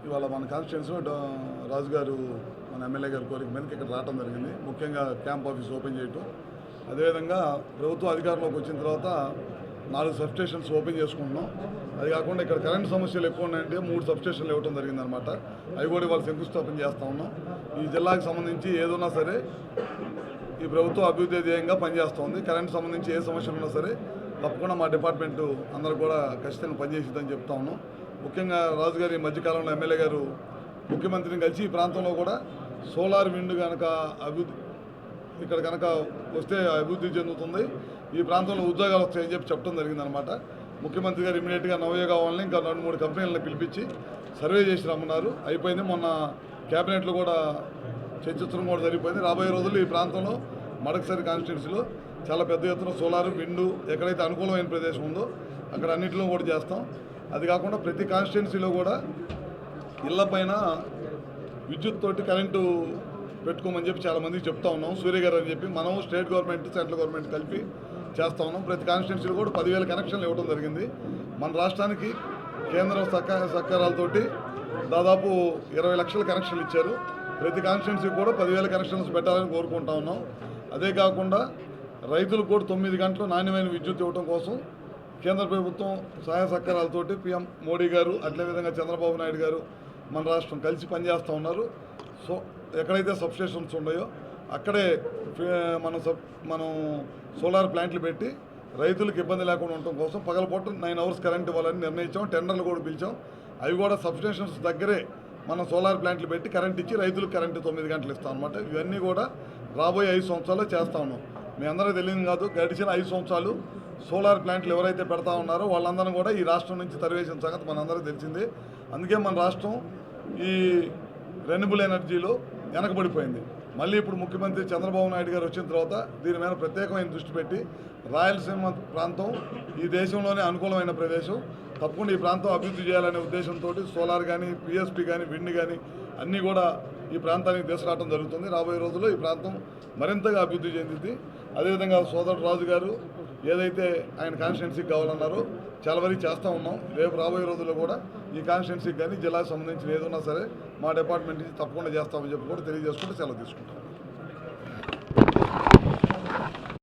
ఇవాళ మన కాన్స్టిట్యున్సీలో రాజు గారు మన ఎమ్మెల్యే గారి కోరిక మీదకి ఇక్కడ రావడం జరిగింది. ముఖ్యంగా క్యాంప్ ఆఫీస్ ఓపెన్ చేయటం, అదేవిధంగా ప్రభుత్వం అధికారంలోకి వచ్చిన తర్వాత 4 సబ్స్టేషన్స్ ఓపెన్ చేసుకుంటున్నాం. అది కాకుండా ఇక్కడ కరెంట్ సమస్యలు ఎక్కువ ఉన్నాయంటే 3 సబ్స్టేషన్లు ఇవ్వడం జరిగిందనమాట. అవి కూడా వాళ్ళు శంకుస్థాపన చేస్తూ ఉన్నాం. ఈ జిల్లాకు సంబంధించి ఏదున్నా సరే ఈ ప్రభుత్వం అభివృద్ధి ధ్యేయంగా పనిచేస్తుంది. కరెంట్ సంబంధించి ఏ సమస్యలు ఉన్నా సరే తప్పకుండా మా డిపార్ట్మెంటు అందరూ కూడా ఖచ్చితంగా పనిచేసిద్దని చెప్తా ఉన్నాం. ముఖ్యంగా రాజుగారి మధ్యకాలంలో ఎమ్మెల్యే గారు ముఖ్యమంత్రిని కలిసి ఈ ప్రాంతంలో కూడా సోలార్ విండ్ కనుక ఇక్కడ కనుక వస్తే అభివృద్ధి చెందుతుంది, ఈ ప్రాంతంలో ఉద్యోగాలు వస్తాయని చెప్పడం జరిగిందనమాట. ముఖ్యమంత్రి గారు ఇమీడియట్గా నవయోగ వాళ్ళని ఇంకా 2-3 కంపెనీలను పిలిపించి సర్వే చేసి రమ్మన్నారు. అయిపోయింది. మొన్న క్యాబినెట్లో కూడా చర్చించడం కూడా జరిగిపోయింది. రాబోయే రోజుల్లో ఈ ప్రాంతంలో మడకసరి కాన్స్టిట్యున్సీలో చాలా పెద్ద ఎత్తున సోలార్ విండు ఎక్కడైతే అనుకూలమైన ప్రదేశం ఉందో అక్కడ అన్నింటిలో కూడా చేస్తాం. అది కాకుండా ప్రతి కాన్స్టిట్యున్సీలో కూడా ఇళ్లపైన విద్యుత్ తోటి కరెంటు పెట్టుకోమని చెప్పి చాలామందికి చెప్తా ఉన్నాం. సూర్య గారు అని చెప్పి మనం స్టేట్ గవర్నమెంట్ సెంట్రల్ గవర్నమెంట్ కలిపి చేస్తూ ఉన్నాం. ప్రతి కాన్స్టిట్యున్సీలో కూడా 10,000 కనెక్షన్లు ఇవ్వడం జరిగింది. మన రాష్ట్రానికి కేంద్రం సహకారాలతోటి దాదాపు 20 లక్షల కనెక్షన్లు ఇచ్చారు. ప్రతి కాన్స్టిట్యున్సీకి కూడా 10,000 కనెక్షన్స్ పెట్టాలని కోరుకుంటా ఉన్నాం. అదే కాకుండా రైతులకు కూడా 9 గంటలు నాణ్యమైన విద్యుత్ ఇవ్వడం కోసం కేంద్ర ప్రభుత్వం సహాయ సహకారాలతోటి పీఎం మోడీ గారు అదేవిధంగా చంద్రబాబు నాయుడు గారు మన రాష్ట్రం కలిసి పనిచేస్తూ ఉన్నారు. సో ఎక్కడైతే సబ్స్టేషన్స్ ఉన్నాయో అక్కడే మనం సోలార్ ప్లాంట్లు పెట్టి రైతులకు ఇబ్బంది లేకుండా ఉండటం కోసం పగలపూట 9 అవర్స్ కరెంట్ ఇవ్వాలని నిర్ణయించాం. టెండర్లు కూడా పిలిచాం. అవి కూడా సబ్స్టేషన్స్ దగ్గరే మనం సోలార్ ప్లాంట్లు పెట్టి కరెంట్ ఇచ్చి రైతులకు కరెంటు 9 గంటలు ఇస్తాం అనమాట. ఇవన్నీ కూడా రాబోయే 5 సంవత్సరాల్లో చేస్తూ ఉన్నాం. మీ అందరూ తెలియదు కాదు, గడిచిన 5 సంవత్సరాలు సోలార్ ప్లాంట్లు ఎవరైతే పెడతా ఉన్నారో వాళ్ళందరూ కూడా ఈ రాష్ట్రం నుంచి తరివేసిన సంగతి మనందరికీ తెలిసిందే. అందుకే మన రాష్ట్రం ఈ రెన్యూబుల్ ఎనర్జీలో వెనకబడిపోయింది. మళ్ళీ ఇప్పుడు ముఖ్యమంత్రి చంద్రబాబు నాయుడు గారు వచ్చిన తర్వాత దీని మీద ప్రత్యేకమైన దృష్టి పెట్టి రాయలసీమ ప్రాంతం ఈ దేశంలోనే అనుకూలమైన ప్రదేశం, తప్పకుండా ఈ ప్రాంతం అభివృద్ధి చేయాలనే ఉద్దేశంతో సోలార్ కానీ పిఎస్పీ కానీ విండ్ కానీ అన్నీ కూడా ఈ ప్రాంతానికి తీసుకురావడం జరుగుతుంది. రాబోయే రోజుల్లో ఈ ప్రాంతం మరింతగా అభివృద్ధి చెందింది. అదేవిధంగా సోదరుడు రాజు గారు ఏదైతే ఆయన కాన్స్టిట్యున్సీకి కావాలన్నారో చాలా వరకు చేస్తూ ఉన్నాం. రేపు రాబోయే రోజుల్లో కూడా ఈ కాన్స్టిట్యున్సీకి కానీ జిల్లాకు సంబంధించిన ఏదన్నా సరే మా డిపార్ట్మెంట్ నుంచి తప్పకుండా చేస్తామని చెప్పి కూడా తెలియజేసుకుంటూ సెలవు తీసుకుంటాం.